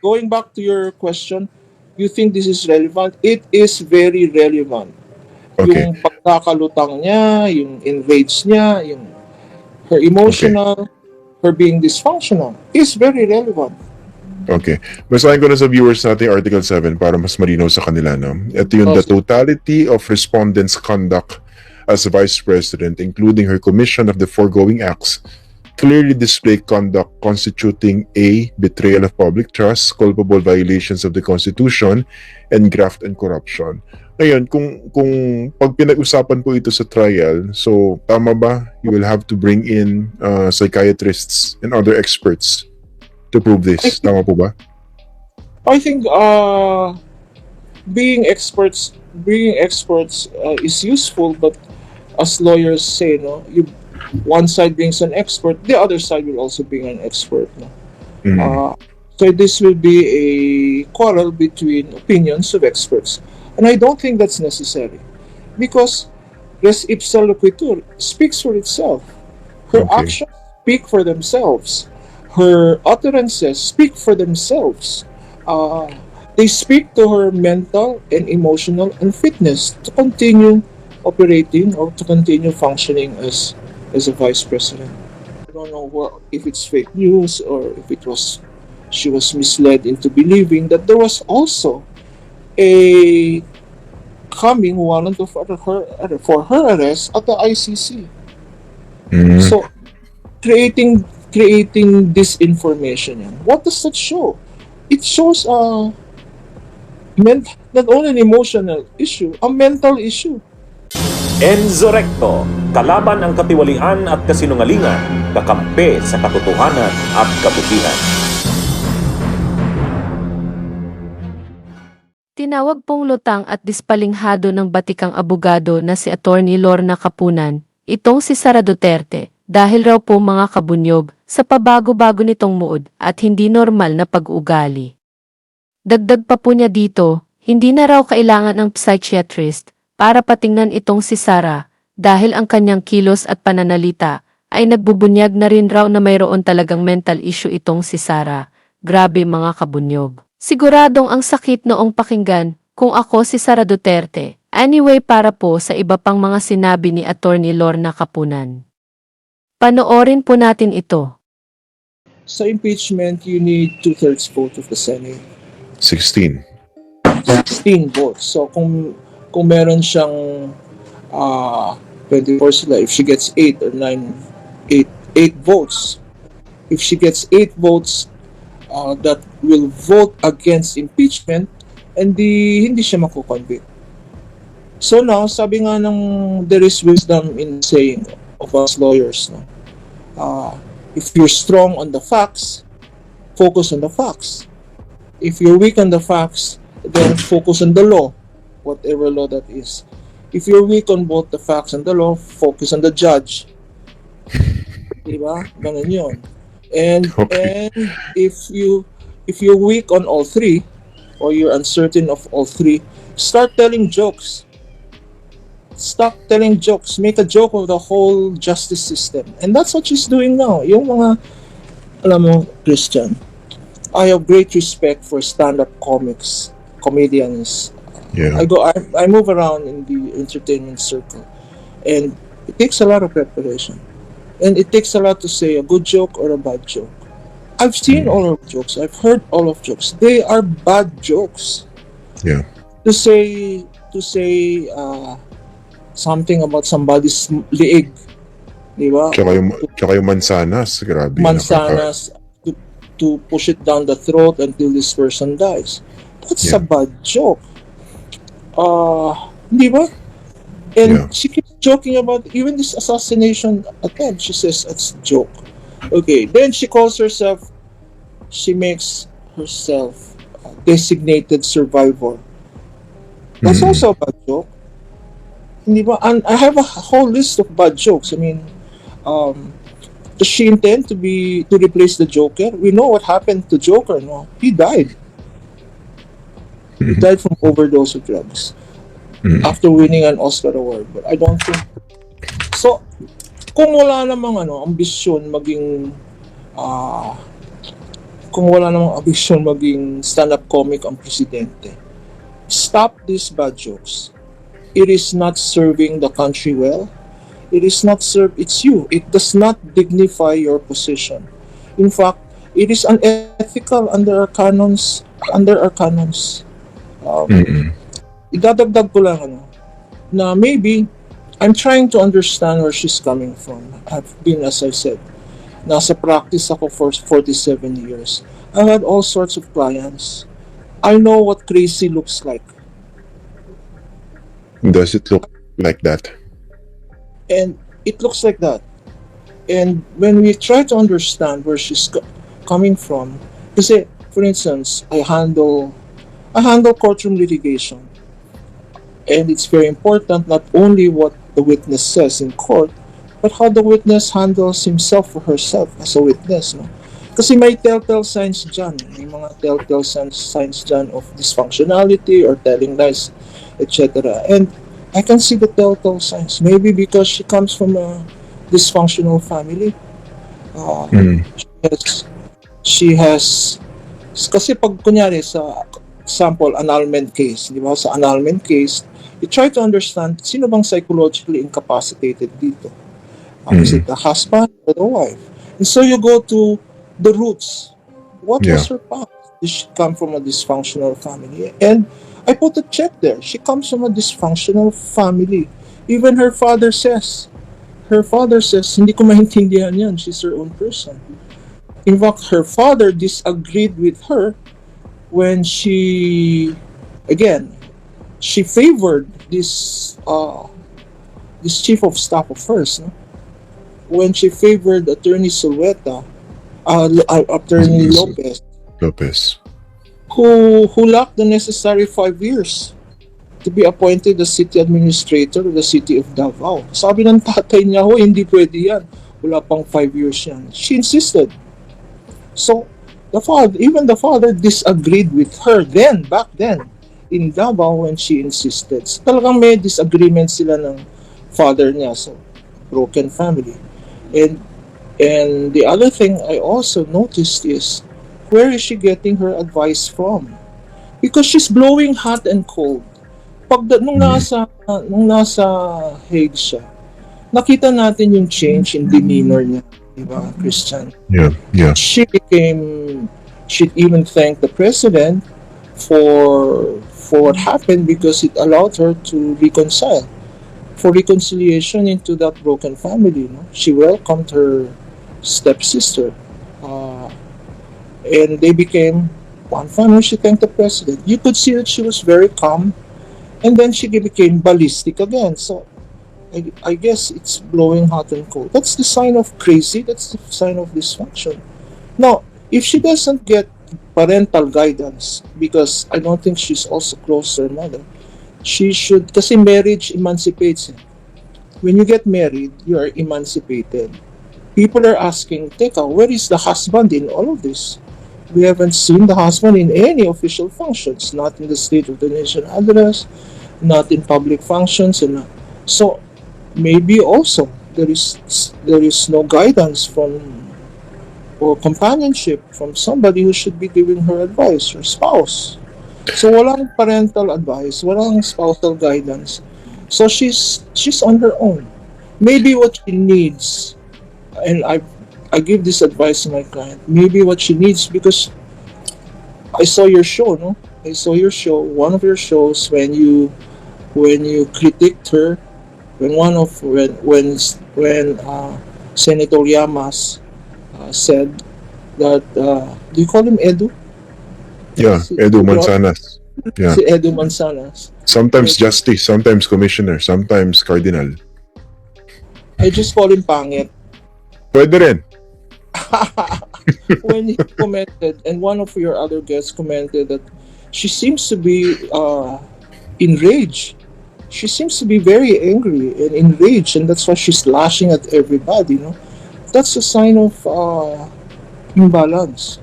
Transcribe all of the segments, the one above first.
going back to your question, you think this is relevant? It is very relevant. Okay. Yung pagkakalutang niya, yung enrage niya, yung her Okay. emotional, her being dysfunctional is very relevant. Okay. Basahin ko na sa viewers natin yung Article 7 para mas malinaw sa kanila. No? Ito yung the Also, totality of respondents' conduct as Vice President, including her commission of the foregoing acts, clearly display conduct constituting a betrayal of public trust, culpable violations of the Constitution, and graft and corruption. Ngayon, kung pag pinag-usapan po ito sa trial, so tama ba? You will have to bring in psychiatrists and other experts to prove I this. think, Tama po ba? I think being experts is useful, but as lawyers say, no, you one side brings an expert, the other side will also bring an expert. No? Mm. Uh, so this will be a quarrel between opinions of experts, and I don't think that's necessary because res ipsa loquitur speaks for itself. Her Okay. actions speak for themselves. Her utterances speak for themselves. Uh, they speak to her mental and emotional unfitness to continue operating or to continue functioning as a vice president. I don't know if it's fake news or if it was she was misled into believing that there was also a coming warrant of for her arrest at the ICC. Mm. So creating disinformation. What does that show? It shows not only an emotional issue, a mental issue. Enzorecto, kalaban ang katiwalian at kasinungalingan, kakampi sa katotohanan at kabutihan. Tinawag pong lutang at dispalinghado ng batikang abogado na si Attorney Lorna Capunan, itong si Sara Duterte, dahil raw po mga kabunyog sa pabago-bago nitong muod at hindi normal na pag-ugali. Dagdag pa po niya dito, hindi na raw kailangan ng psychiatrist para patingnan itong si Sara dahil ang kanyang kilos at pananalita ay nagbubunyag na rin raw na mayroon talagang mental issue itong si Sara. Grabe mga kabunyog. Siguradong ang sakit noong pakinggan kung ako si Sara Duterte. Anyway, para po sa iba pang mga sinabi ni Attorney Lorna Capunan. Panoorin po natin ito. Sa impeachment, you need 2/3 vote of the Senate. 16. 16 votes. So kung meron siyang 24 sila, if she gets 8 or 9, 8 votes, if she gets 8 votes that will vote against impeachment, and hindi siya mako-convict. So now, sabi nga ng there is wisdom in saying of us lawyers, no? If you're strong on the facts, focus on the facts. If you're weak on the facts, then focus on the law, whatever law that is. If you're weak on both the facts and the law, focus on the judge. Diba? Ganun yun. And if you're weak on all three, or you're uncertain of all three, start telling jokes. Stop telling jokes. Make a joke of the whole justice system. And that's what she's doing now. Yung mga, alam mo, Christian, I have great respect for stand-up comedians. Yeah. I move around in the entertainment circle, and it takes a lot of preparation. And it takes a lot to say a good joke or a bad joke. I've seen all of jokes. I've heard all of jokes. They are bad jokes. Yeah. To say something about somebody's liig, di ba? Tsaka yung mansanas, grabe. Mansanas, to push it down the throat until this person dies. That's a bad joke. Di ba? And she keeps joking about even this assassination attempt. She says it's a joke. Okay, then she makes herself a designated survivor. That's also a bad joke. Hindi ba? And I have a whole list of bad jokes. I mean, does she intend to replace the Joker? We know what happened to Joker, no? He died. He died from overdose of drugs. After winning an Oscar award. But I don't think so. Kung wala namang ambisyon maging kung wala namang ambisyon maging stand-up comic ang presidente. Stop these bad jokes. It is not serving the country well. It is not it's you. It does not dignify your position. In fact, it is unethical under our canons. Mm-mm. Idadagdag ko lang na maybe I'm trying to understand where she's coming from. I've been, as I said, nasa practice ako for 47 years. I've had all sorts of clients. I know what crazy looks like. Does it look like that? And it looks like that. And when we try to understand where she's coming from, kasi, for instance, I handle courtroom litigation. And it's very important not only what the witness says in court, but how the witness handles himself or herself as a witness. No? Kasi may telltale signs dyan. May mga telltale signs dyan of dysfunctionality or telling lies, etc. And I can see the telltale signs. Maybe because she comes from a dysfunctional family. Mm. She has kasi pag kunyari sa example, annulment case, di ba? Sa annulment case, you try to understand sino bang psychologically incapacitated dito. Is it the husband or the wife? And so you go to the roots. What was her past? Did she come from a dysfunctional family? And I put a check there. She comes from a dysfunctional family. Even her father says, hindi ko maintindihan yan. She's her own person. In fact, her father disagreed with her when she favored this chief of staff of hers, no? When she favored Attorney Sulweta, Attorney Lopez, who lacked the necessary 5 years to be appointed the city administrator of the city of Davao. Sabi ng tatay niya, hindi pwede yan. Wala pang 5 years yan. She insisted. So, even the father disagreed with her back then, in Davao when she insisted. So, talagang may disagreement sila ng father niya. So, broken family. And the other thing I also noticed is, where is she getting her advice from? Because she's blowing hot and cold. Nung nasa Hague siya, nakita natin yung change in demeanor niya, di ba, Christian? Yeah. She even thanked the president for what happened because it allowed her to reconcile. For reconciliation into that broken family, no? She welcomed her stepsister, and they became one family. She thanked the president. You could see that she was very calm, and then she became ballistic again. So I guess it's blowing hot and cold. That's the sign of crazy. That's the sign of dysfunction. Now, if she doesn't get parental guidance, because I don't think she's also close to her mother, she should, kasi marriage emancipates. When you get married, you are emancipated. People are asking, Teka, where is the husband in all of this? We haven't seen the husband in any official functions, not in the State of the Nation address, not in public functions, and so maybe also there is no guidance from or companionship from somebody who should be giving her advice, her spouse. So walang parental advice, walang spousal guidance. So she's on her own. Maybe what she needs, and I give this advice to my client, maybe what she needs, because I saw your show, no? I saw your show, one of your shows, when you critiqued her, when Senator Llamas said that, do you call him Edu? Yeah, Edu Manzanas. Yeah. Si Edu Manzanas. Sometimes justice, sometimes commissioner, sometimes cardinal. I just call him pangit. Pwede rin. When he commented, and one of your other guests commented that she seems to be enraged. She seems to be very angry and enraged, and that's why she's lashing at everybody. No, that's a sign of imbalance.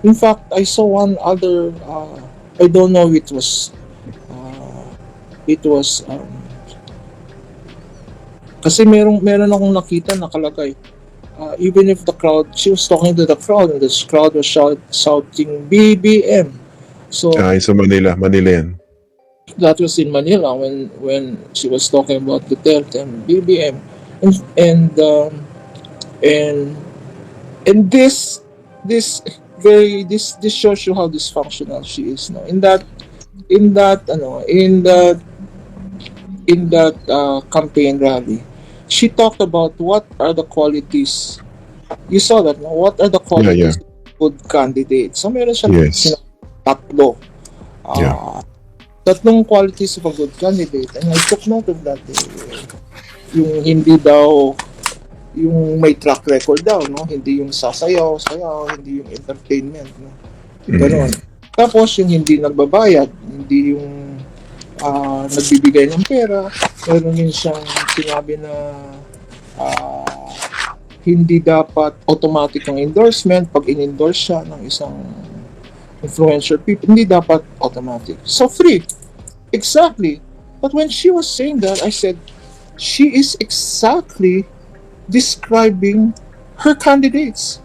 In fact, I saw one other. I don't know if it was. Kasi meron akong nakita nakalagay. even if the crowd, she was talking to the crowd, and this crowd was shouting BBM. So Sa Manila. Manila yan. that was in Manila when she was talking about Duterte and BBM, and and um, and and this shows you how dysfunctional she is now. In that ano in that campaign rally, she talked about what are the qualities. You saw that, no? What are the Yeah, yeah. qualities of good candidates? So meron siyang Yes. tatlo. Yeah. Tatlong qualities of a good candidate. And I took note of that. Yung hindi daw, yung may track record daw, no? Hindi yung sasayaw, hindi yung entertainment, no? Ganon. Tapos yung hindi nagbabayad, hindi yung nagbibigay ng pera. Meron din siyang sinabi na ah, hindi dapat automatic ang endorsement. Pag in-endorse siya ng isang influencer people, hindi dapat automatic. So, free. Exactly. But when she was saying that, I said, she is exactly describing her candidates.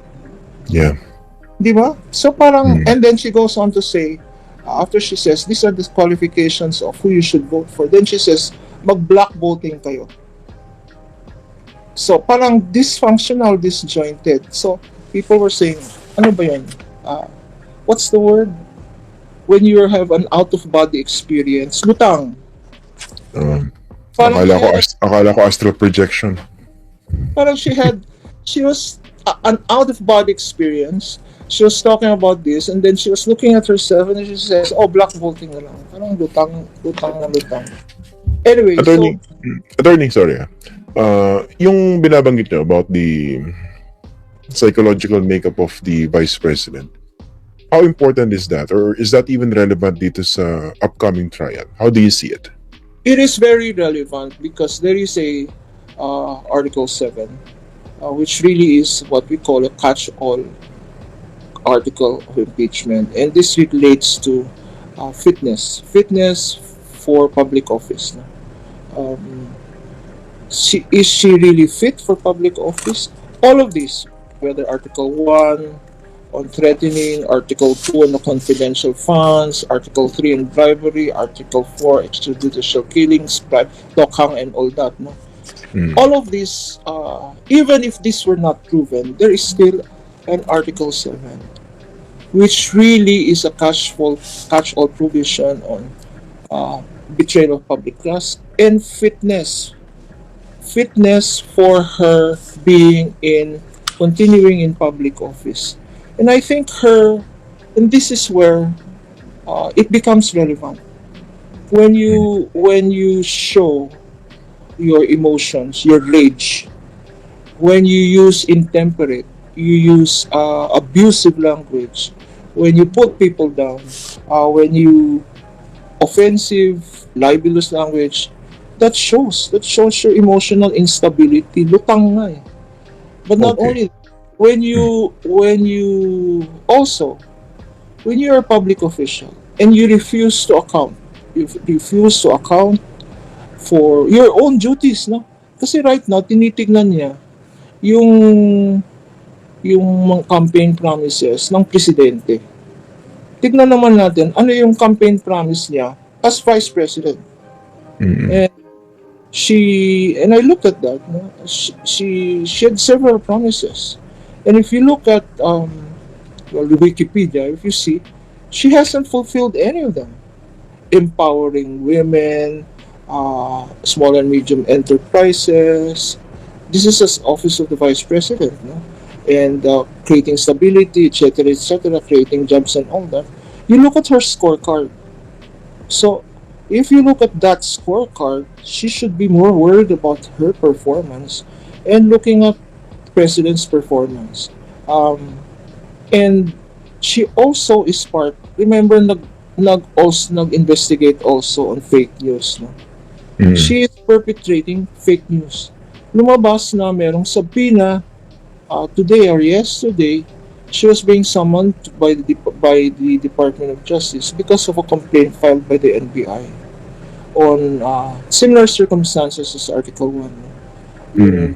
Yeah. Di ba? So parang, and then she goes on to say, after she says, these are the qualifications of who you should vote for. Then she says, mag-block voting kayo. So parang dysfunctional, disjointed. So people were saying, ano ba yun? What's the word? When you have an out-of-body experience, lutang. Parang Akala ko astral projection. Parang she was an out-of-body experience. She was talking about this, and then she was looking at herself, and she says, "Oh, black voting na lang." Parang lutang. Anyway, Attorney, sorry. Yung binabanggit nyo about the psychological makeup of the vice president, how important is that? Or is that even relevant dito sa upcoming trial? How do you see it? it is very relevant because there is a Article 7, which really is what we call a catch-all article of impeachment, and this relates to fitness for public office. No? Is she really fit for public office? All of these, whether Article 1 on threatening, Article 2 on the confidential funds, Article 3 on bribery, Article 4 extrajudicial killings, lokhang and all that. No? All of these, even if this were not proven, there is still an Article 7, which really is a catch-all provision on betrayal of public trust and fitness for her continuing in public office. And I think and this is where it becomes relevant. When you show your emotions, your rage, when you use intemperate, you use abusive language, when you put people down, when you offensive, libelous language, that shows your emotional instability. Lutang nga eh. But not only when you're a public official and you refuse to account for your own duties, no? Kasi right now tinitignan niya yung mga campaign promises ng presidente. Tignan naman natin ano yung campaign promise niya as vice president. And I looked at that. No? She had several promises, and if you look at Wikipedia, if you see, she hasn't fulfilled any of them. Empowering women, small and medium enterprises. This is as office of the vice president, no? And creating stability, etc., creating jobs and all that. You look at her scorecard. So, if you look at that scorecard, she should be more worried about her performance and looking at the president's performance. And she also is part. Remember, nag-investigate also on fake news. No? She is perpetrating fake news. Lumabas na merong sabina today or yesterday, she was being summoned by the Department of Justice because of a complaint filed by the NBI on similar circumstances as Article 1.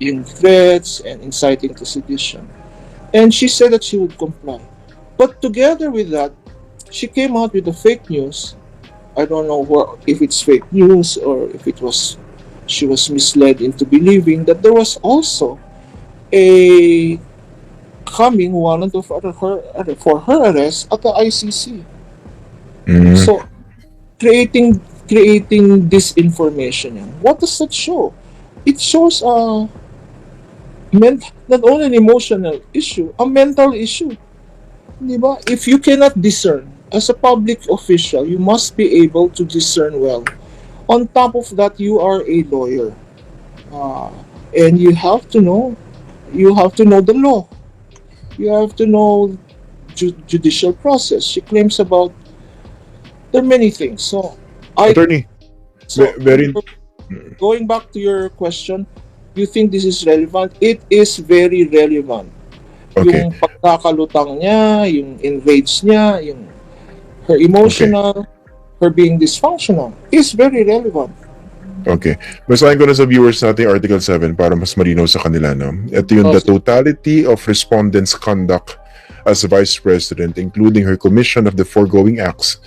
in threats and inciting to sedition. And she said that she would comply. But together with that, she came out with the fake news. I don't know if it's fake news or if it was she was misled into believing that there was also a coming warrant of for her arrest at the ICC. Mm. So creating disinformation. What does that show? It shows not only an emotional issue, a mental issue. Di ba? If you cannot discern, as a public official, you must be able to discern well. On top of that, you are a lawyer. Uh, and you have to know the law. You have to know judicial process. She claims about there are many things. I Attorney, so very going back to your question, you think this is relevant? It is very relevant. okay. Yung pagkakalutang niya, yung enrage niya, yung her Okay. emotional, her being dysfunctional is very relevant. Okay. Basahin ko na sa viewers natin yung Article 7 para mas malinaw sa kanila. No? Ito yung the totality of respondents' conduct as Vice President, including her commission of the foregoing acts,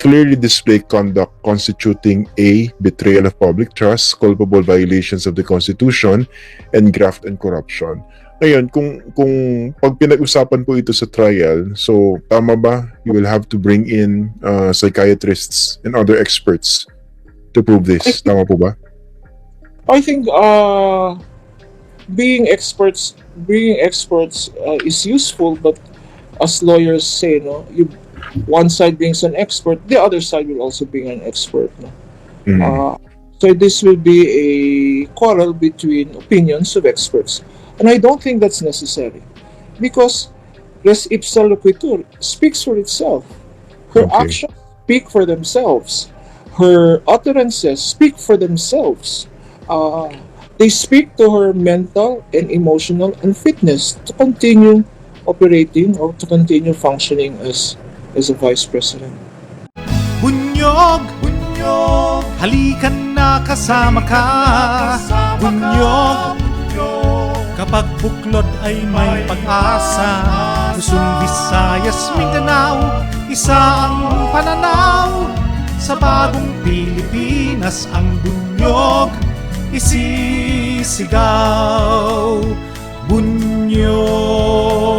clearly display conduct constituting A. Betrayal of public trust, culpable violations of the Constitution, and graft and corruption. Ngayon, kung pag pinag-usapan po ito sa trial, so tama ba? You will have to bring in psychiatrists and other experts to prove this. Tama po ba? I think being experts is useful, but as lawyers say, no, one side brings an expert, the other side will also bring an expert. No? Mhm. So this will be a quarrel between opinions of experts, and I don't think that's necessary, because res ipsa loquitur speaks for itself. Her Okay. actions speak for themselves. Her utterances speak for themselves. They speak to her mental and emotional unfitness to continue operating or to continue functioning as a vice president. Bunyog, bunyog, halikan na kasama ka. Bunyog, kapag buklod ay may pag-asa. Luzon, Visayas, Mindanao, isa ang pananaw. Sa bagong Pilipinas ang bunyog isisigaw. Bunyog.